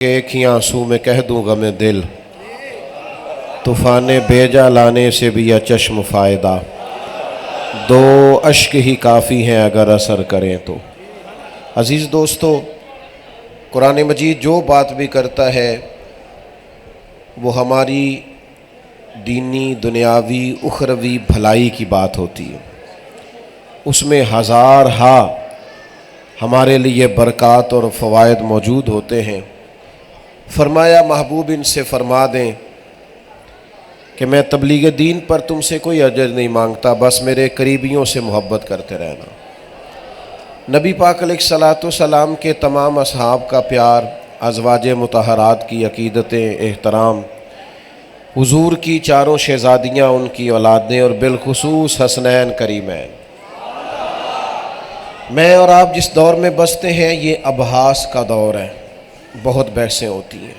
ایک ہی آنسو میں کہہ دوں غم دل، طوفان بیجا لانے سے بھی یا چشم فائدہ، دو اشک ہی کافی ہیں اگر اثر کریں تو۔ عزیز دوستو، قرآن مجید جو بات بھی کرتا ہے وہ ہماری دینی، دنیاوی، اخروی بھلائی کی بات ہوتی ہے۔ اس میں ہزارہا ہمارے لیے برکات اور فوائد موجود ہوتے ہیں۔ فرمایا محبوب ان سے فرما دیں کہ میں تبلیغ دین پر تم سے کوئی اجر نہیں مانگتا، بس میرے قریبیوں سے محبت کرتے رہنا۔ نبی پاک علیہ الصلاۃ والسلام کے تمام اصحاب کا پیار، ازواج مطہرات کی عقیدتیں، احترام، حضور کی چاروں شہزادیاں، ان کی اولادیں اور بالخصوص حسنین کریمین۔ میں اور آپ جس دور میں بستے ہیں یہ ابحاث کا دور ہے، بہت بحثیں ہوتی ہیں،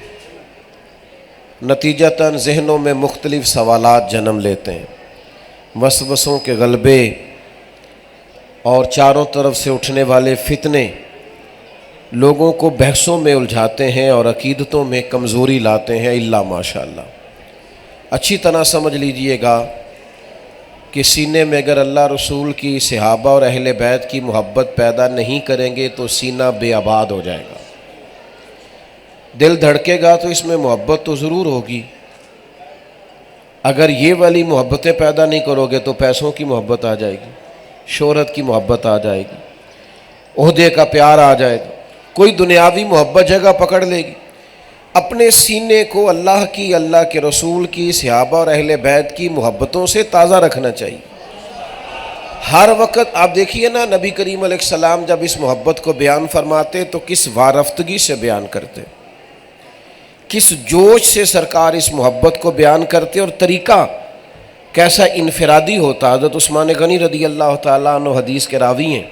نتیجتاً ذہنوں میں مختلف سوالات جنم لیتے ہیں، وسوسوں کے غلبے اور چاروں طرف سے اٹھنے والے فتنے لوگوں کو بحثوں میں الجھاتے ہیں اور عقیدتوں میں کمزوری لاتے ہیں، الا ماشاءاللہ۔ اچھی طرح سمجھ لیجئے گا کہ سینے میں اگر اللہ رسول کی، صحابہ اور اہل بیت کی محبت پیدا نہیں کریں گے تو سینہ بے آباد ہو جائے گا۔ دل دھڑکے گا تو اس میں محبت تو ضرور ہوگی، اگر یہ والی محبتیں پیدا نہیں کرو گے تو پیسوں کی محبت آ جائے گی، شہرت کی محبت آ جائے گی، عہدے کا پیار آ جائے گا، کوئی دنیاوی محبت جگہ پکڑ لے گی۔ اپنے سینے کو اللہ کی، اللہ کے رسول کی، صحابہ اور اہل بیت کی محبتوں سے تازہ رکھنا چاہیے۔ ہر وقت آپ دیکھیے نا، نبی کریم علیہ السلام جب اس محبت کو بیان فرماتے تو کس وارفتگی سے بیان کرتے، کس جوش سے سرکار اس محبت کو بیان کرتے، اور طریقہ کیسا انفرادی ہوتا۔ حضرت عثمان غنی رضی اللہ تعالیٰ عنہ حدیث کے راوی ہیں،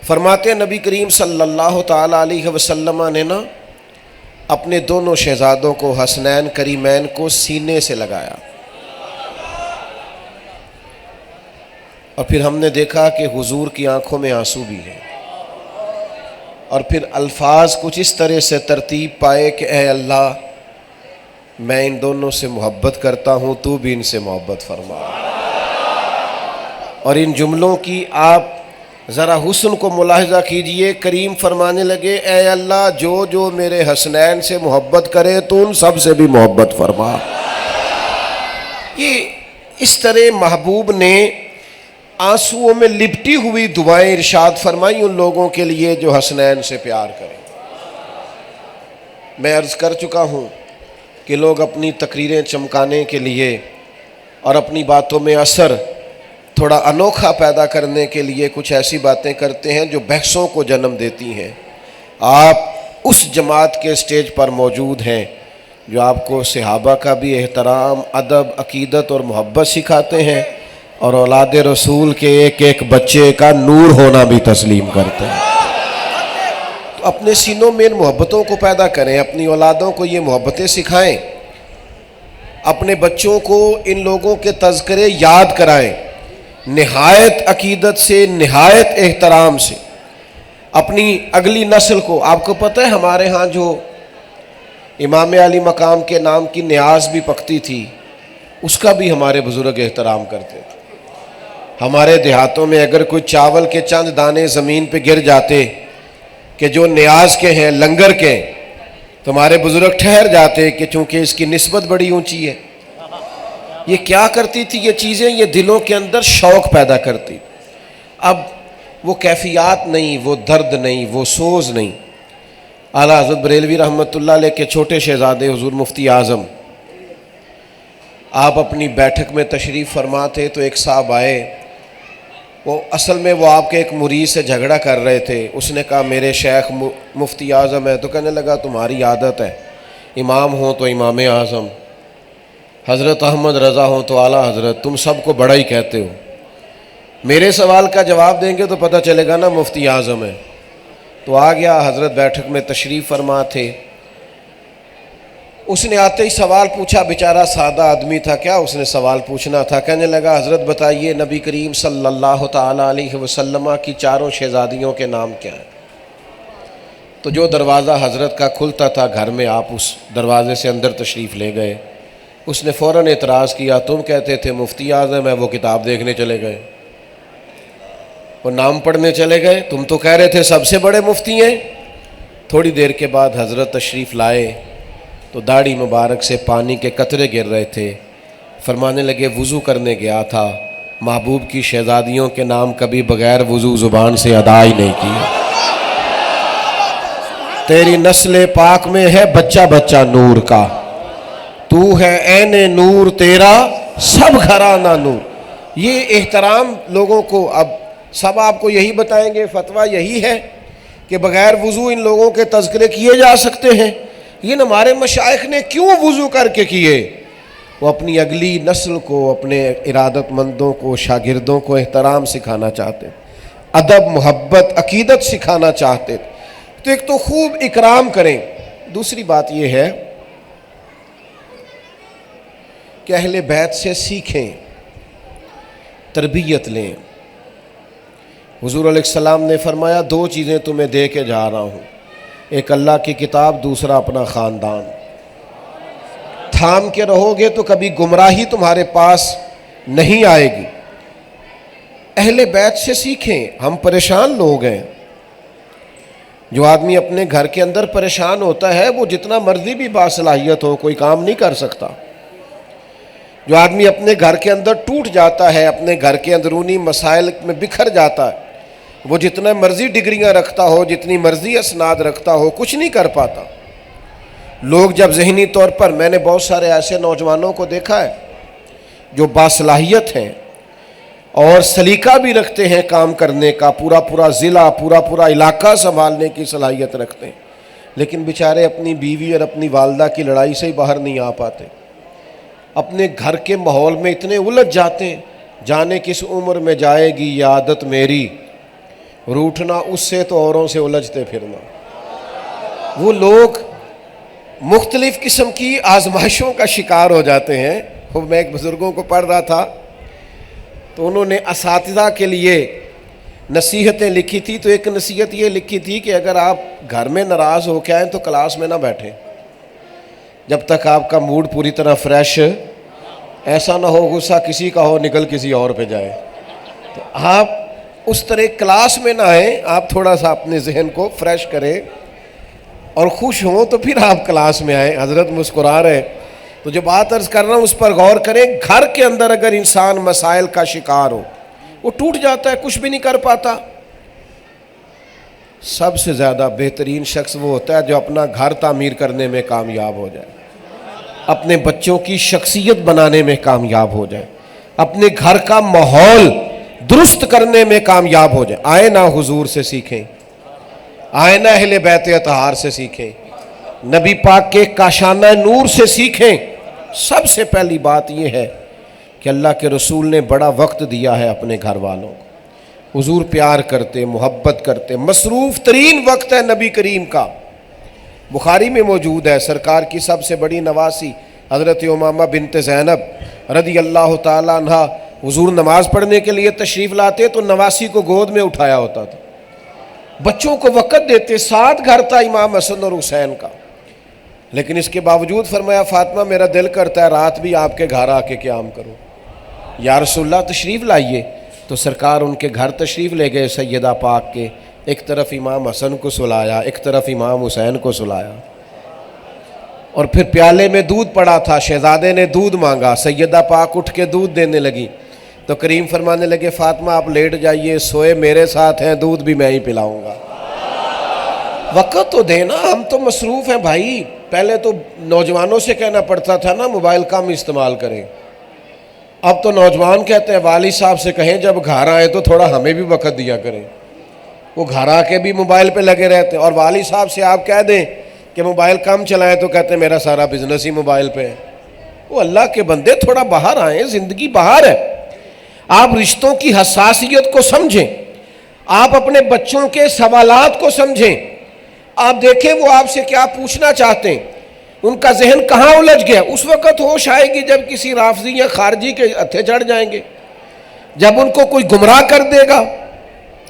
فرماتے ہیں نبی کریم صلی اللہ تعالیٰ علیہ وسلم نے نا اپنے دونوں شہزادوں کو، حسنین کریمین کو سینے سے لگایا، اور پھر ہم نے دیکھا کہ حضور کی آنکھوں میں آنسو بھی ہیں، اور پھر الفاظ کچھ اس طرح سے ترتیب پائے کہ اے اللہ، میں ان دونوں سے محبت کرتا ہوں، تو بھی ان سے محبت فرما۔ اور ان جملوں کی آپ ذرا حسن کو ملاحظہ کیجئے، کریم فرمانے لگے اے اللہ، جو جو میرے حسنین سے محبت کرے تو ان سب سے بھی محبت فرما۔ یہ اس طرح محبوب نے آنسوؤں میں لپٹی ہوئی دعائیں ارشاد فرمائی ان لوگوں کے لیے جو حسنین سے پیار کریں۔ میں عرض کر چکا ہوں کہ لوگ اپنی تقریریں چمکانے کے لیے اور اپنی باتوں میں اثر تھوڑا انوکھا پیدا کرنے کے لیے کچھ ایسی باتیں کرتے ہیں جو بحثوں کو جنم دیتی ہیں۔ آپ اس جماعت کے سٹیج پر موجود ہیں جو آپ کو صحابہ کا بھی احترام، ادب، عقیدت اور محبت سکھاتے ہیں، اور اولاد رسول کے ایک ایک بچے کا نور ہونا بھی تسلیم کرتے ہیں۔ تو اپنے سینوں میں ان محبتوں کو پیدا کریں، اپنی اولادوں کو یہ محبتیں سکھائیں، اپنے بچوں کو ان لوگوں کے تذکرے یاد کرائیں، نہایت عقیدت سے، نہایت احترام سے اپنی اگلی نسل کو۔ آپ کو پتہ ہے ہمارے ہاں جو امام علی مقام کے نام کی نیاز بھی پکتی تھی، اس کا بھی ہمارے بزرگ احترام کرتے تھے۔ ہمارے دیہاتوں میں اگر کوئی چاول کے چند دانے زمین پہ گر جاتے کہ جو نیاز کے ہیں، لنگر کے، تو ہمارے بزرگ ٹھہر جاتے کہ چونکہ اس کی نسبت بڑی اونچی ہے۔ یہ کیا کرتی تھی یہ چیزیں؟ یہ دلوں کے اندر شوق پیدا کرتی۔ اب وہ کیفیات نہیں، وہ درد نہیں، وہ سوز نہیں۔ اعلیٰ حضرت بریلوی رحمۃ اللہ علیہ کے چھوٹے شہزادے حضور مفتی اعظم، آپ اپنی بیٹھک میں تشریف فرما تھے تو ایک صاحب آئے، وہ اصل میں وہ آپ کے ایک مرید سے جھگڑا کر رہے تھے۔ اس نے کہا میرے شیخ مفتی اعظم ہے، تو کہنے لگا تمہاری عادت ہے، امام ہوں تو امام اعظم، حضرت احمد رضا ہوں تو اعلیٰ حضرت، تم سب کو بڑا ہی کہتے ہو، میرے سوال کا جواب دیں گے تو پتہ چلے گا نا مفتی اعظم ہے۔ تو آ گیا، حضرت بیٹھک میں تشریف فرما تھے، اس نے آتے ہی سوال پوچھا، بیچارہ سادہ آدمی تھا، کیا اس نے سوال پوچھنا تھا؟ کہنے لگا حضرت بتائیے نبی کریم صلی اللہ تعالیٰ علیہ وسلم کی چاروں شہزادیوں کے نام کیا ہیں؟ تو جو دروازہ حضرت کا کھلتا تھا گھر میں، آپ اس دروازے سے اندر تشریف لے گئے۔ اس نے فوراً اعتراض کیا، تم کہتے تھے مفتی اعظم ہے، وہ کتاب دیکھنے چلے گئے، وہ نام پڑھنے چلے گئے، تم تو کہہ رہے تھے سب سے بڑے مفتی ہیں۔ تھوڑی دیر کے بعد حضرت تشریف لائے تو داڑھی مبارک سے پانی کے قطرے گر رہے تھے۔ فرمانے لگے وضو کرنے گیا تھا، محبوب کی شہزادیوں کے نام کبھی بغیر وضو زبان سے ادا ہی نہیں کیا۔ تیری نسل پاک میں ہے بچہ بچہ نور کا، تو ہے عین نور تیرا سب گھرانہ نور۔ یہ احترام لوگوں کو، اب سب آپ کو یہی بتائیں گے، فتویٰ یہی ہے کہ بغیر وضو ان لوگوں کے تذکرے کیے جا سکتے ہیں۔ یہ ہمارے مشائخ نے کیوں وضو کر کے کیے؟ وہ اپنی اگلی نسل کو، اپنے ارادت مندوں کو، شاگردوں کو احترام سکھانا چاہتے، ادب، محبت، عقیدت سکھانا چاہتے۔ تو ایک تو خوب اکرام کریں، دوسری بات یہ ہے کہ اہل بیت سے سیکھیں، تربیت لیں۔ حضور علیہ السلام نے فرمایا دو چیزیں تمہیں دے کے جا رہا ہوں، ایک اللہ کی کتاب، دوسرا اپنا خاندان۔ تھام کے رہو گے تو کبھی گمراہی تمہارے پاس نہیں آئے گی۔ اہل بیت سے سیکھیں، ہم پریشان لوگ ہیں۔ جو آدمی اپنے گھر کے اندر پریشان ہوتا ہے وہ جتنا مرضی بھی باصلاحیت ہو کوئی کام نہیں کر سکتا۔ جو آدمی اپنے گھر کے اندر ٹوٹ جاتا ہے، اپنے گھر کے اندرونی مسائل میں بکھر جاتا ہے، وہ جتنا مرضی ڈگریاں رکھتا ہو، جتنی مرضی اسناد رکھتا ہو، کچھ نہیں کر پاتا۔ لوگ جب ذہنی طور پر، میں نے بہت سارے ایسے نوجوانوں کو دیکھا ہے جو باصلاحیت ہیں اور سلیقہ بھی رکھتے ہیں کام کرنے کا، پورا ضلع، پورا علاقہ سنبھالنے کی صلاحیت رکھتے ہیں، لیکن بیچارے اپنی بیوی اور اپنی والدہ کی لڑائی سے ہی باہر نہیں آ پاتے۔ اپنے گھر کے ماحول میں اتنے الجھ جاتے ہیں، جانے کس عمر میں جائے گی یہ عادت میری، روٹھنا اس سے تو اوروں سے الجھتے پھرنا۔ وہ لوگ مختلف قسم کی آزمائشوں کا شکار ہو جاتے ہیں۔ میں ایک بزرگوں کو پڑھ رہا تھا تو انہوں نے اساتذہ کے لیے نصیحتیں لکھی تھی، تو ایک نصیحت یہ لکھی تھی کہ اگر آپ گھر میں ناراض ہو کے آئیں تو کلاس میں نہ بیٹھیں جب تک آپ کا موڈ پوری طرح فریش، ایسا نہ ہو غصہ کسی کا ہو نکل کسی اور پہ جائے۔ تو آپ اس طرح کلاس میں نہ آئیں، آپ تھوڑا سا اپنے ذہن کو فریش کریں اور خوش ہوں تو پھر آپ کلاس میں آئیں۔ حضرت مسکرا رہے، تو جو بات عرض کر رہا ہوں اس پر غور کریں۔ گھر کے اندر اگر انسان مسائل کا شکار ہو، وہ ٹوٹ جاتا ہے، کچھ بھی نہیں کر پاتا۔ سب سے زیادہ بہترین شخص وہ ہوتا ہے جو اپنا گھر تعمیر کرنے میں کامیاب ہو جائے، اپنے بچوں کی شخصیت بنانے میں کامیاب ہو جائے، اپنے گھر کا ماحول درست کرنے میں کامیاب ہو جائے۔ آئے نہ حضور سے سیکھیں، آئے نہ اہل بیت اطہار سے سیکھیں، نبی پاک کے کاشانہ نور سے سیکھیں۔ سب سے پہلی بات یہ ہے کہ اللہ کے رسول نے بڑا وقت دیا ہے اپنے گھر والوں کو۔ حضور پیار کرتے، محبت کرتے، مصروف ترین وقت ہے نبی کریم کا۔ بخاری میں موجود ہے، سرکار کی سب سے بڑی نواسی حضرت امامہ بنت زینب رضی اللہ تعالیٰ عنہ حضور نماز پڑھنے کے لیے تشریف لاتے تو نواسی کو گود میں اٹھایا ہوتا تھا، بچوں کو وقت دیتے، ساتھ گھر تھا امام حسن اور حسین کا، لیکن اس کے باوجود فرمایا فاطمہ میرا دل کرتا ہے رات بھی آپ کے گھر آ کے قیام کروں، یا رسول اللہ تشریف لائیے۔ تو سرکار ان کے گھر تشریف لے گئے سیدہ پاک کے، ایک طرف امام حسن کو سلایا، ایک طرف امام حسین کو سلایا، اور پھر پیالے میں دودھ پڑا تھا، شہزادے نے دودھ مانگا، سیدہ پاک اٹھ کے دودھ دینے لگی تو کریم فرمانے لگے فاطمہ آپ لیٹ جائیے، سوئے میرے ساتھ ہیں، دودھ بھی میں ہی پلاؤں گا۔ وقت تو دینا، ہم تو مصروف ہیں بھائی۔ پہلے تو نوجوانوں سے کہنا پڑتا تھا نا موبائل کم استعمال کریں، اب تو نوجوان کہتے ہیں والد صاحب سے کہیں جب گھر آئے تو تھوڑا ہمیں بھی وقت دیا کریں۔ وہ گھر آ کے بھی موبائل پہ لگے رہتے ہیں، اور والد صاحب سے آپ کہہ دیں کہ موبائل کم چلائیں تو کہتے ہیں میرا سارا بزنس ہی موبائل پہ ہے۔ وہ اللہ کے بندے تھوڑا باہر آئیں، زندگی باہر ہے۔ آپ رشتوں کی حساسیت کو سمجھیں، آپ اپنے بچوں کے سوالات کو سمجھیں، آپ دیکھیں وہ آپ سے کیا پوچھنا چاہتے ہیں، ان کا ذہن کہاں الجھ گیا۔ اس وقت ہوش آئے گی جب کسی رافضی یا خارجی کے ہتھے چڑھ جائیں گے، جب ان کو کوئی گمراہ کر دے گا۔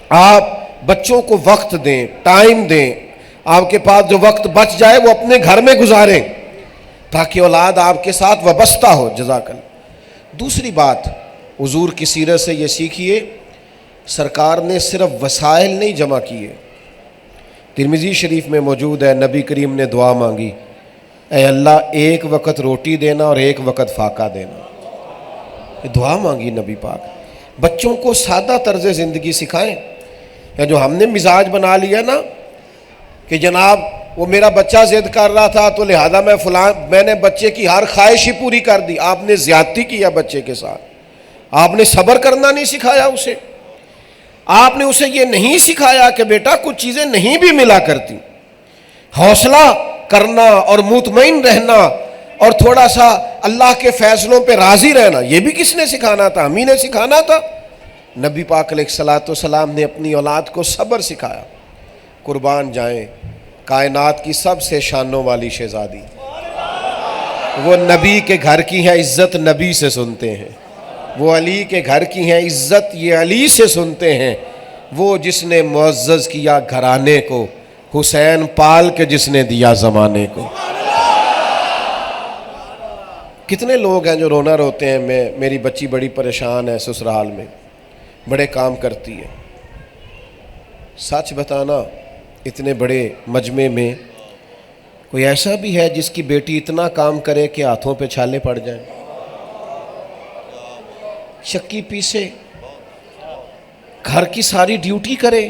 آپ بچوں کو وقت دیں، ٹائم دیں، آپ کے پاس جو وقت بچ جائے وہ اپنے گھر میں گزاریں تاکہ اولاد آپ کے ساتھ وابستہ ہو. جزاک اللہ. دوسری بات حضور کی سیرت سے یہ سیکھیے، سرکار نے صرف وسائل نہیں جمع کیے. ترمذی شریف میں موجود ہے، نبی کریم نے دعا مانگی، اے اللہ ایک وقت روٹی دینا اور ایک وقت فاقہ دینا. یہ دعا مانگی نبی پاک. بچوں کو سادہ طرز زندگی سکھائیں. یا جو ہم نے مزاج بنا لیا نا کہ جناب وہ میرا بچہ ضد کر رہا تھا تو لہذا میں نے بچے کی ہر خواہش ہی پوری کر دی. آپ نے زیادتی کیا بچے کے ساتھ. آپ نے صبر کرنا نہیں سکھایا اسے. آپ نے اسے یہ نہیں سکھایا کہ بیٹا کچھ چیزیں نہیں بھی ملا کرتی. حوصلہ کرنا اور مطمئن رہنا اور تھوڑا سا اللہ کے فیصلوں پہ راضی رہنا، یہ بھی کس نے سکھانا تھا؟ ہم ہی نے سکھانا تھا. نبی پاک علیہ الصلوۃ والسلام نے اپنی اولاد کو صبر سکھایا. قربان جائیں کائنات کی سب سے شانوں والی شہزادی، وہ نبی کے گھر کی ہے، عزت نبی سے سنتے ہیں. وہ علی کے گھر کی ہیں، عزت یہ علی سے سنتے ہیں. وہ جس نے معزز کیا گھرانے کو، حسین پال کے جس نے دیا زمانے کو. کتنے لوگ ہیں جو رونا روتے ہیں، میری بچی بڑی پریشان ہے سسرال میں، بڑے کام کرتی ہے. سچ بتانا اتنے بڑے مجمع میں کوئی ایسا بھی ہے جس کی بیٹی اتنا کام کرے کہ ہاتھوں پہ چھالے پڑ جائیں؟ چکی پیسے، گھر کی ساری ڈیوٹی کرے.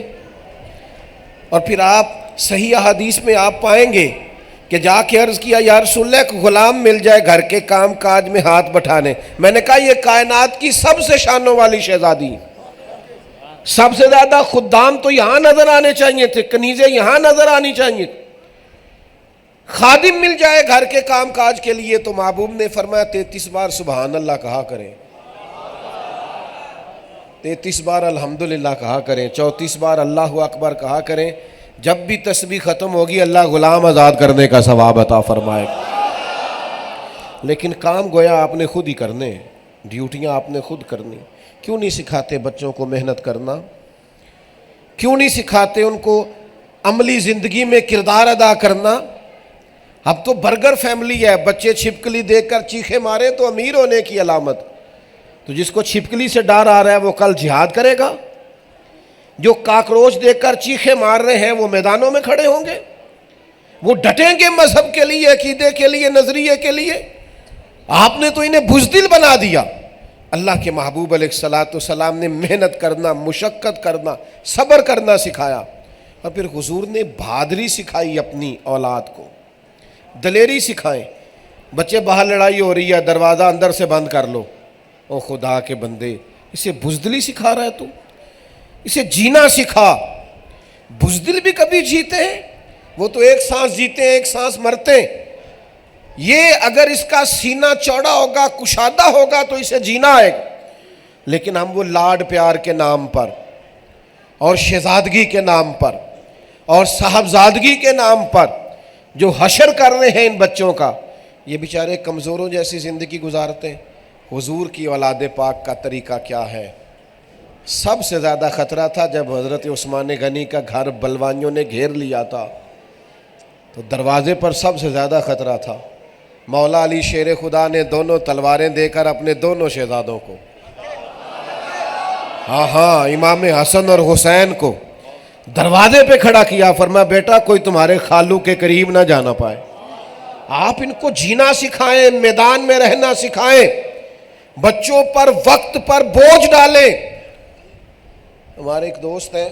اور پھر آپ صحیح احادیث میں آپ پائیں گے کہ جا کے عرض کیا یا رسول اللہ ایک غلام مل جائے گھر کے کام کاج میں ہاتھ بٹھانے. میں نے کہا یہ کائنات کی سب سے شانوں والی شہزادی. سب سے زیادہ خدام تو یہاں نظر آنے چاہیے تھے، کنیزیں یہاں نظر آنی چاہیے. خادم مل جائے گھر کے کام کاج کے لیے تو محبوب نے فرمایا 33 بار سبحان اللہ کہا کریں، 33 بار الحمدللہ کہا کریں، 34 بار اللہ اکبر کہا کریں. جب بھی تسبیح ختم ہوگی اللہ غلام آزاد کرنے کا ثواب عطا فرمائے. لیکن کام گویا آپ نے خود ہی کرنے، ڈیوٹیاں آپ نے خود کرنی. کیوں نہیں سکھاتے بچوں کو محنت کرنا؟ کیوں نہیں سکھاتے ان کو عملی زندگی میں کردار ادا کرنا؟ اب تو برگر فیملی ہے، بچے چھپکلی دیکھ کر چیخے مارے تو امیر ہونے کی علامت. تو جس کو چھپکلی سے ڈر آ رہا ہے وہ کل جہاد کرے گا. جو کاکروچ دیکھ کر چیخے مار رہے ہیں وہ میدانوں میں کھڑے ہوں گے. وہ ڈٹیں گے مذہب کے لیے، عقیدے کے لیے، نظریے کے لیے. آپ نے تو انہیں بزدل بنا دیا. اللہ کے محبوب علیہ الصلوۃ والسلام نے محنت کرنا، مشقت کرنا، صبر کرنا سکھایا. اور پھر حضور نے بہادری سکھائی اپنی اولاد کو، دلیری سکھائیں. بچے باہر لڑائی ہو رہی ہے، دروازہ اندر سے بند کر لو. او خدا کے بندے، اسے بزدلی سکھا رہا ہے تو اسے جینا سکھا. بزدل بھی کبھی جیتے ہیں، وہ تو ایک سانس جیتے ہیں ایک سانس مرتے ہیں. یہ اگر اس کا سینہ چوڑا ہوگا، کشادہ ہوگا تو اسے جینا آئے گا. لیکن ہم وہ لاڈ پیار کے نام پر اور شہزادگی کے نام پر اور صاحبزادگی کے نام پر جو حشر کر رہے ہیں ان بچوں کا، یہ بیچارے کمزوروں جیسی زندگی گزارتے ہیں. حضور کی اولاد پاک کا طریقہ کیا ہے؟ سب سے زیادہ خطرہ تھا جب حضرت عثمان غنی کا گھر بلوانیوں نے گھیر لیا تھا تو دروازے پر سب سے زیادہ خطرہ تھا. مولا علی شیر خدا نے دونوں تلواریں دے کر اپنے دونوں شہزادوں کو، ہاں امام حسن اور حسین کو دروازے پہ کھڑا کیا. فرمایا بیٹا کوئی تمہارے خالو کے قریب نہ جانا پائے. آپ ان کو جینا سکھائیں، میدان میں رہنا سکھائیں، بچوں پر وقت پر بوجھ ڈالیں. ہمارے ایک دوست ہیں،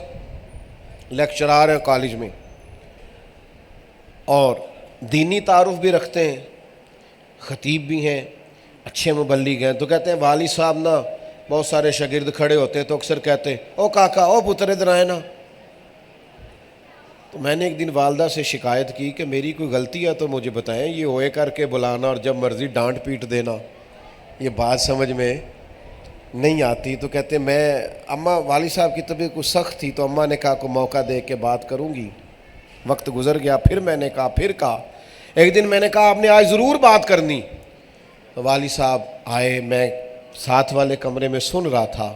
لیکچرار ہیں کالج میں اور دینی تعارف بھی رکھتے ہیں، خطیب بھی ہیں، اچھے مبلغ ہیں. تو کہتے ہیں والد صاحب نا بہت سارے شاگرد کھڑے ہوتے ہیں تو اکثر کہتے ہیں او کاکا او پتر ادھر آئے نا. تو میں نے ایک دن والدہ سے شکایت کی کہ میری کوئی غلطی ہے تو مجھے بتائیں، یہ ہوئے کر کے بلانا اور جب مرضی ڈانٹ پیٹ دینا یہ بات سمجھ میں نہیں آتی. تو کہتے میں اماں والد صاحب کی طبیعت کچھ سخت تھی تو اماں نے کہا کو موقع دے کے بات کروں گی. وقت گزر گیا، پھر میں نے کہا ایک دن میں نے کہا آپ نے آج ضرور بات کرنی. تو والد صاحب آئے، میں ساتھ والے کمرے میں سن رہا تھا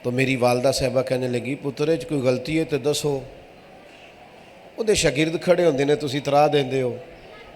تو میری والدہ صاحبہ کہنے لگی پترے کوئی غلطی ہے تو دسو. ਉਹਦੇ ਸ਼ਾਗਿਰਦ ਖੜੇ ਹੁੰਦੇ ਨੇ, ਤੁਸੀਂ ਤਰਾ ਦਿੰਦੇ ਹੋ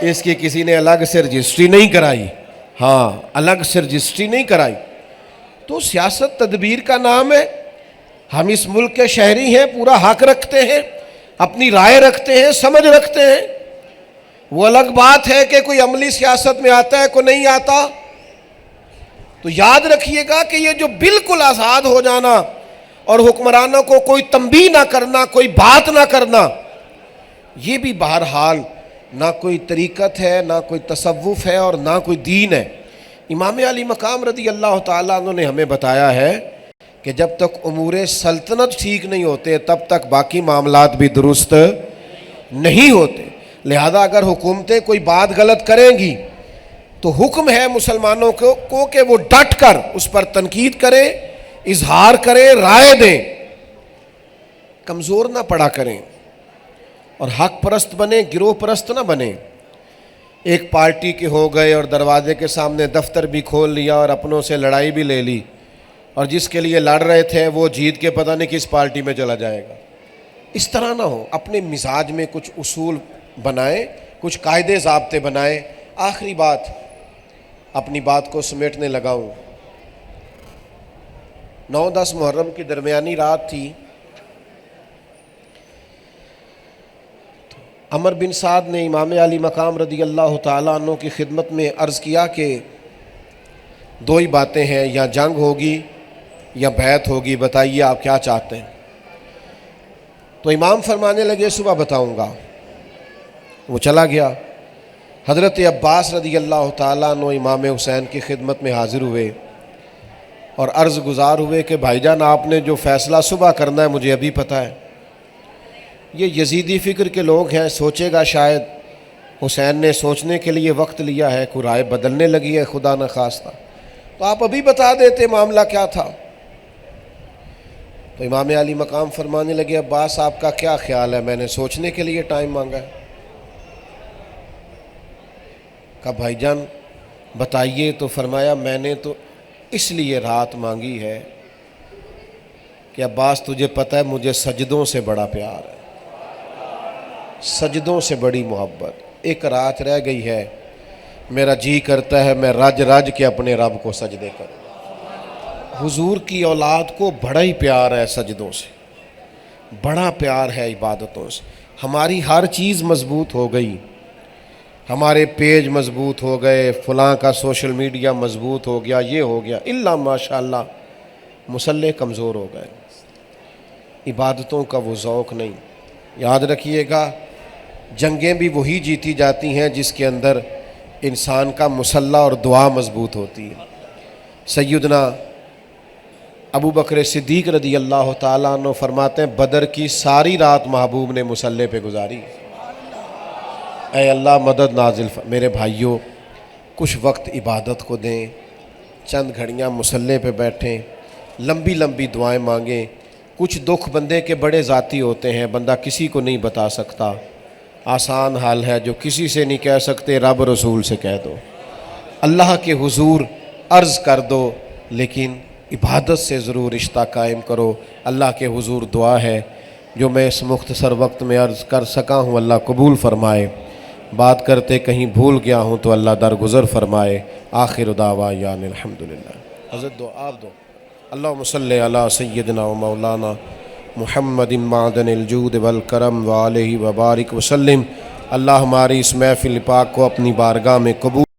اس کی کسی نے الگ سے رجسٹری نہیں کرائی، ہاں الگ سے رجسٹری نہیں کرائی۔ تو سیاست تدبیر کا نام ہے، ہم اس ملک کے شہری ہیں، پورا حق رکھتے ہیں، اپنی رائے رکھتے ہیں، سمجھ رکھتے ہیں۔ وہ الگ بات ہے کہ کوئی عملی سیاست میں آتا ہے، کوئی نہیں آتا۔ تو یاد رکھیے گا کہ یہ جو بالکل آزاد ہو جانا اور حکمرانوں کو کوئی تنبیہ نہ کرنا، کوئی بات نہ کرنا، یہ بھی بہرحال نہ کوئی طریقت ہے، نہ کوئی تصوف ہے اور نہ کوئی دین ہے۔ امام علی مقام رضی اللہ تعالیٰ عنہ نے ہمیں بتایا ہے کہ جب تک امور سلطنت ٹھیک نہیں ہوتے تب تک باقی معاملات بھی درست نہیں ہوتے۔ لہذا اگر حکومتیں کوئی بات غلط کریں گی تو حکم ہے مسلمانوں کو کہ وہ ڈٹ کر اس پر تنقید کریں، اظہار کریں، رائے دیں، کمزور نہ پڑا کریں اور حق پرست بنیں، گروہ پرست نہ بنیں۔ ایک پارٹی کے ہو گئے اور دروازے کے سامنے دفتر بھی کھول لیا اور اپنوں سے لڑائی بھی لے لی، اور جس کے لیے لڑ رہے تھے وہ جیت کے پتہ نہیں کس پارٹی میں چلا جائے گا۔ اس طرح نہ ہو، اپنے مزاج میں کچھ اصول بنائیں، کچھ قاعدے ضابطے بنائیں۔ آخری بات، اپنی بات کو سمیٹنے لگا ہوں۔ 9-10 محرم کی درمیانی رات تھی۔ عمر بن سعد نے امام علی مقام رضی اللہ تعالیٰ عنہ کی خدمت میں عرض کیا کہ دو ہی باتیں ہیں، یا جنگ ہوگی یا بیعت ہوگی، بتائیے آپ کیا چاہتے ہیں؟ تو امام فرمانے لگے صبح بتاؤں گا۔ وہ چلا گیا۔ حضرت عباس رضی اللہ تعالیٰ عنہ امام حسین کی خدمت میں حاضر ہوئے اور عرض گزار ہوئے کہ بھائی جان آپ نے جو فیصلہ صبح کرنا ہے مجھے ابھی پتہ ہے۔ یہ یزیدی فکر کے لوگ ہیں، سوچے گا شاید حسین نے سوچنے کے لیے وقت لیا ہے، کوئی رائے بدلنے لگی ہے خدا نخواستہ، تو آپ ابھی بتا دیتے معاملہ کیا تھا۔ تو امام علی مقام فرمانے لگے عباس آپ کا کیا خیال ہے؟ میں نے سوچنے کے لیے ٹائم مانگا ہے۔ کہا بھائی جان بتائیے۔ تو فرمایا میں نے تو اس لیے رات مانگی ہے کہ عباس تجھے پتہ ہے مجھے سجدوں سے بڑا پیار ہے، سجدوں سے بڑی محبت۔ ایک رات رہ گئی ہے، میرا جی کرتا ہے میں رج رج کے اپنے رب کو سجدے کروں۔ حضور کی اولاد کو بڑا ہی پیار ہے سجدوں سے، بڑا پیار ہے عبادتوں سے۔ ہماری ہر چیز مضبوط ہو گئی، ہمارے پیج مضبوط ہو گئے، فلاں کا سوشل میڈیا مضبوط ہو گیا، یہ ہو گیا، الا ماشاءاللہ مسلح کمزور ہو گئے، عبادتوں کا وہ ذوق نہیں۔ یاد رکھیے گا جنگیں بھی وہی جیتی جاتی ہیں جس کے اندر انسان کا مسلح اور دعا مضبوط ہوتی ہے۔ سیدنا ابو بکر صدیق رضی اللہ تعالیٰ عنہ فرماتے ہیں بدر کی ساری رات محبوب نے مسلح پہ گزاری۔ اے اللہ مدد نازل میرے بھائیوں کچھ وقت عبادت کو دیں، چند گھڑیاں مسلح پہ بیٹھیں، لمبی لمبی دعائیں مانگیں۔ کچھ دکھ بندے کے بڑے ذاتی ہوتے ہیں، بندہ کسی کو نہیں بتا سکتا، آسان حال ہے جو کسی سے نہیں کہہ سکتے رب رسول سے کہہ دو، اللہ کے حضور عرض کر دو، لیکن عبادت سے ضرور رشتہ قائم کرو۔ اللہ کے حضور دعا ہے جو میں اس مختصر وقت میں عرض کر سکا ہوں اللہ قبول فرمائے، بات کرتے کہیں بھول گیا ہوں تو اللہ درگزر فرمائے۔ آخر دعوانا الحمدللہ۔ حضرت دو آپ دو۔ اللہم صلی علی سیدنا و مولانا محمد معدن الجود والکرم وآلہ وبارک وسلم۔ اللہ ہماری اس محفل پاک کو اپنی بارگاہ میں قبول